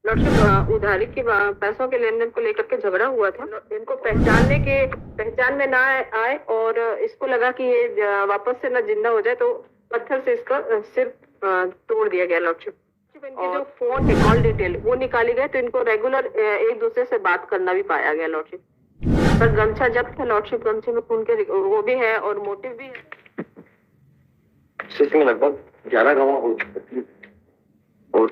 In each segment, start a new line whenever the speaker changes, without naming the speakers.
Lordship, उधारी के पैसों के लेन देन को लेकर के झगड़ा हुआ था। इनको पहचान में ना आए और इसको लगा कि ये वापस से ना जिंदा हो जाए, तो पत्थर से इसका सिर तोड़ दिया गया। लॉर्डशिप, इनके जो फोन है, कॉल डिटेल वो निकाली गए, तो इनको रेगुलर एक दूसरे से बात करना भी पाया गया। लॉर्डशिप, पर गमछा जब्त है। लॉर्डशिप, गमछे में खून के वो भी है और मोटिव भी है।
में लगभग 11 गवाह हो चुके थे और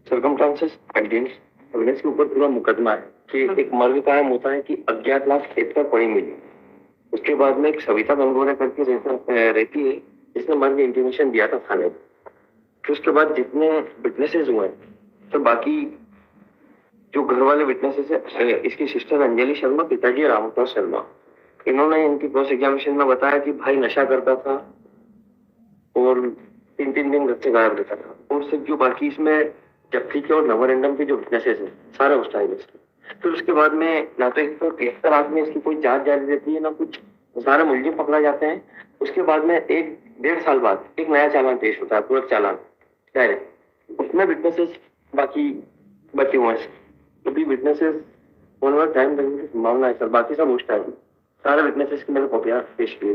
सर्कमस्टांसेस एविडेंस के ऊपर पूरा मुकदमा है कि एक मर्द का नाम होता है कि अज्ञात लाश खेत पर पड़ी मिली। उसके बाद में एक सविता गंगोरा करके रहती है, जिसने मर्द ने इंटीमेशन दिया था थाने में। फिर उसके बाद जितने विटनेसेस हुए, तो बाकी जो घर वाले विटनेसेस है, इसकी सिस्टर अंजलि शर्मा, पिताजी रामप्रसाद शर्मा, इन्होंने इनकी क्रॉस एग्जामिनेशन में बताया कि भाई नशा करता था और 3-3 दिन घर से गायब रहता था। और सिर्फ जो बाकी इसमें जप्ती के और मेमोरेंडम के जो विटनेसेस है, सारे उस टाइम इसके। फिर उसके बाद में ना तो एक तो 73 में इसकी कोई जांच जारी रहती है, ना कुछ, सारे मुलजिम पकड़ा जाते हैं। उसके बाद में 1-1.5 साल बाद एक नया चालान पेश होता है, पूरक चालान डायरेक्ट। उसमें विटनेसेस बाकी बचे हुए हैं, तो भी विटनेसेस होने वाला टाइम लगने की संभावना है सर। बाकी सब उस टाइम सारे विटनेसेस की मैंने कॉपियां पेश की।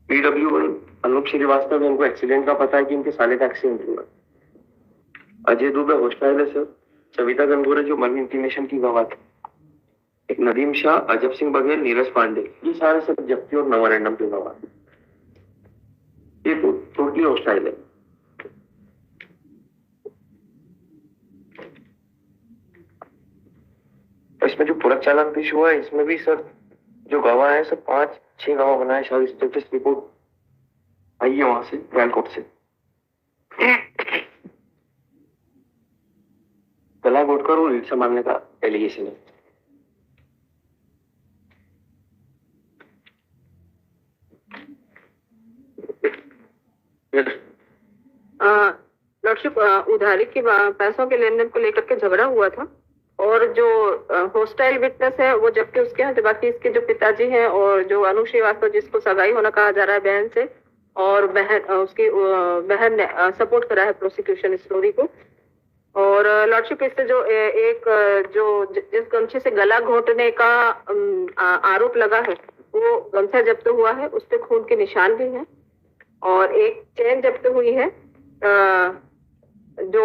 पीडब्ल्यू अनूप श्रीवास्तव, इनको एक्सीडेंट का पता है कि इनके साले का एक्सीडेंट हुआ। अजय दुबे हॉस्टाइल है सर। सविता गंगोरा जो मर्डर इंटीमेशन की गवाह थी, एक नदीम शाह, अजब सिंह बघेल, नीरज पांडे, ये सारे सब जब्ती और मेमोरेंडम की गवाह। ये तो टोटली हॉस्टाइल है। इसमें जो पूरक चालान पेश हुआ है, इसमें भी सर जो गवाह है सब 5-6 गवाह बनाए। शायद स्टेटस रिपोर्ट आई है वहां से, ट्रायल कोर्ट से। गला घोटकर और लीड संभालने का एलिगेशन है।
लॉर्डशिप, उधारी के पैसों के लेन देन को लेकर के झगड़ा हुआ था और जो हॉस्टाइल विटनेस है वो जबकि उसके यहाँ, बाकी इसके जो पिताजी हैं और जो अनु श्रीवास्तव, जिसको सगाई होना कहा जा रहा है बहन से, और उसकी बहन ने सपोर्ट करा है प्रोसिक्यूशन स्टोरी को। और लॉर्डशिप, इससे जो जिस गमछे से गला घोटने का आरोप लगा है, वो गमछा जब्त हुआ है, उस पर खून के निशान भी हैं। और एक चेन जब्त हुई है जो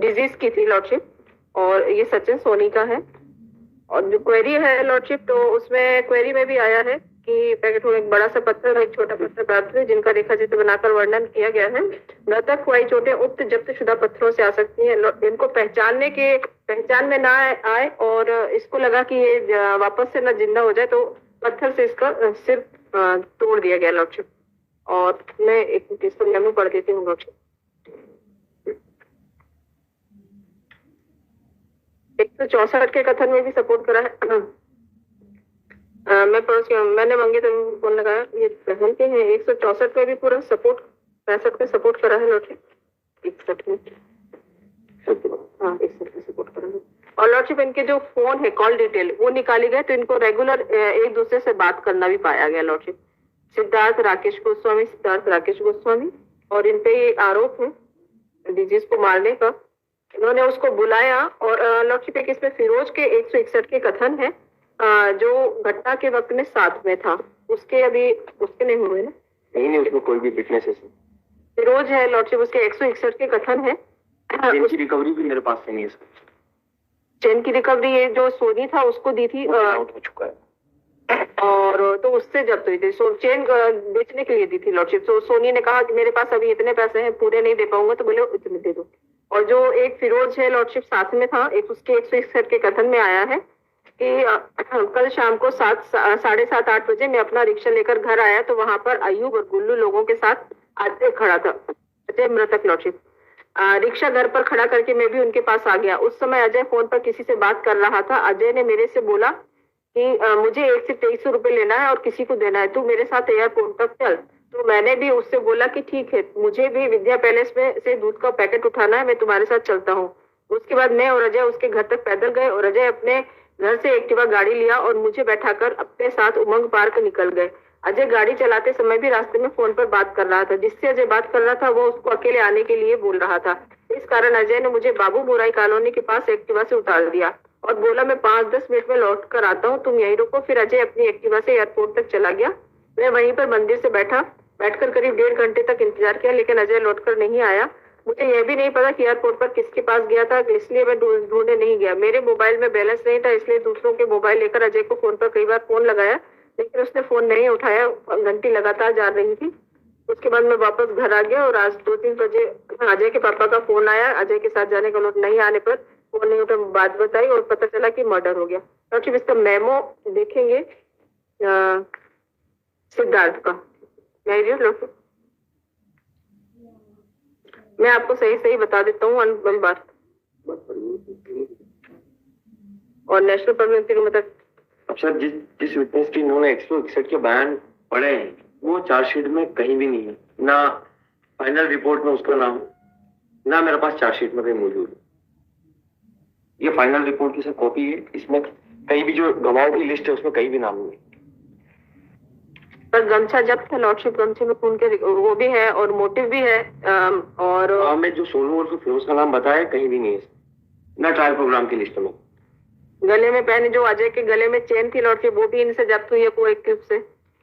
डिजीज की थी लॉर्डशिप, और ये सचिन सोनी का है। और जो क्वेरी है लॉर्डशिप, तो उसमें क्वेरी में भी आया है कि पैकेट में एक बड़ा सा पत्थर, एक छोटा पत्थर प्राप्त हुए, जिनका रेखा चित्र बनाकर वर्णन किया गया है। मृतक हुई चोटें उक्त जब्त शुदा पत्थरों से आ सकती हैं। इनको पहचान में ना आए और इसको लगा कि ये वापस से ना जिंदा हो जाए, तो पत्थर से इसका सिर तोड़ दिया गया लॉर्डशिप। और मैं एक इसको मेमो पढ़ देती हूँ लॉर्डशिप। 164 के कथन में भी सपोर्ट करा है। मैंने मांगे तो फोन लगाया, ये बहन के हैं। 164 में भी पूरा सपोर्ट, 65 में सपोर्ट करा है लॉर्डशिप, 61 में, हाँ 61 में सपोर्ट करा है। और लॉर्डशिप, इनके जो फोन है, कॉल डिटेल वो निकाली गए, तो इनको रेगुलर एक दूसरे से बात करना भी पाया गया लॉर्डशिप। सिद्धार्थ राकेश गोस्वामी, और इन पे आरोप है डिजीज को मारने का। इन्होंने उसको बुलाया। और लॉर्डशिप, एक इसमें फिरोज के 161 के कथन है, जो घटना के वक्त में साथ में था। उसके नहीं हुए ना?
नहीं, उसमें कोई भी विटनेस है।
फिरोज है लॉर्डशिप, उसके 161 के कथन है।
चेन की रिकवरी भी मेरे पास नहीं है सर।
चेन की रिकवरी ये जो सोनी था उसको दी थी,
आउट हो चुका है,
और तो उससे जब्त हुई थी। चेन बेचने के लिए दी थी लॉर्डशिप। तो सोनी ने कहा कि मेरे पास अभी इतने पैसे हैं, पूरे नहीं दे पाऊंगा, तो बोले इतने दे दो। और जो एक फिरोज है लॉर्डशिप साथ में था, एक उसके 161 के कथन में आया है कि कल शाम को 7:30-8 बजे मैं अपना रिक्शा लेकर घर आया, तो वहां पर अयूब और गुल्लू लोगों के साथ अजय खड़ा था। अजय मृतक लॉर्डशिप। रिक्शा घर पर खड़ा करके मैं भी उनके पास आ गया। उस समय अजय फोन पर किसी से बात कर रहा था। अजय ने मेरे से बोला कि मुझे 1 से 2300 रुपए लेना है और किसी को देना है, तू मेरे साथ एयरपोर्ट तक चल। तो मैंने भी उससे बोला कि ठीक है, मुझे भी विद्या पैलेस में से दूध का पैकेट उठाना है, मैं तुम्हारे साथ चलता हूँ। उसके बाद मैं और अजय उसके घर तक पैदल गए और अजय अपने घर से एक्टिवा गाड़ी लिया और मुझे बैठाकर अपने साथ उमंग पार्क निकल गए। अजय गाड़ी चलाते समय भी रास्ते में फोन पर बात कर रहा था। जिससे अजय बात कर रहा था वो उसको अकेले आने के लिए बोल रहा था। इस कारण अजय ने मुझे बाबू मोराई कॉलोनी के पास एक्टिवा से उतार दिया और बोला मैं 5-10 मिनट में लौट कर आता हूँ, तुम यहीं रुको। फिर अजय अपनी एक्टिवा से एयरपोर्ट तक चला गया। मैं वहीं पर मंदिर से बैठकर करीब 1.5 घंटे तक इंतजार किया, लेकिन अजय लौटकर नहीं आया। मुझे यह भी नहीं पता कि एयरपोर्ट पर किसके पास गया था, इसलिए मैं ढूंढने नहीं गया। मेरे मोबाइल में बैलेंस नहीं था, इसलिए दूसरों के मोबाइल लेकर अजय को फोन पर कई बार फोन लगाया, लेकिन उसने फोन नहीं उठाया। घंटी लगातार जा रही थी। उसके बाद मैं वापस घर आ गया और आज 2-3 बजे अजय के पापा का फोन आया। अजय के साथ जाने का नोट नहीं आने पर फोन नहीं उठा, बात बताई और पता चला कि मर्डर हो गया। डॉक्टर इसका मेमो देखेंगे सिद्धार्थ का। मैं आपको सही सही बता देता हूँ वन बार। और नेशनल पब्लिक मतलब
अब सर जिस विटनेस की इन्होंने 161 के बयान पढ़े हैं वो चार्जशीट में कहीं भी नहीं है, ना फाइनल रिपोर्ट में उसका नाम, ना मेरे पास चार्जशीट में कहीं मौजूद है। ये फाइनल रिपोर्ट की सर कॉपी है, इसमें कहीं भी जो गवाहों की लिस्ट है उसमें कहीं भी नाम नहीं है।
पर गमछा जब्त है लॉर्डशिप, गमछे में खून के वो भी है और मोटिव भी है। और
हमें जो सोनू और फिरोज का नाम बताया कहीं भी नहीं है, ना ट्रायल प्रोग्राम की लिस्ट में।
गले में पहने जो अजय के गले में चेन थी लॉर्डशिप, वो भी इनसे जब्त हुई है कोई क्लिप से।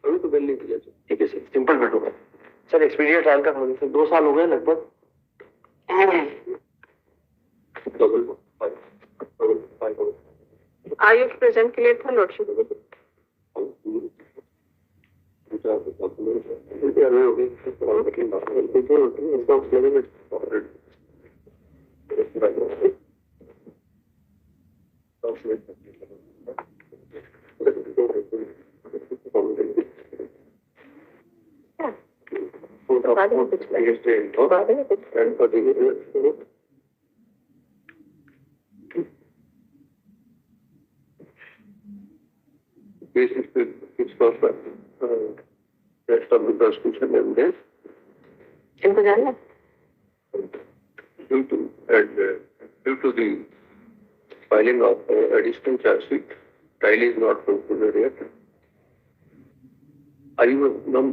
अभी तो बिल नहीं दिया। ठीक है सर, सिंपल बेट होगा सर। एक्सपीरिया ट्रायल का होने से 2 साल हो गए लगभग।
आयु प्रेजेंट क्लियर था लॉर्डशिप। इनको जानना
due to the filing of additional charge sheet, trial is not concluded yet. Are you from?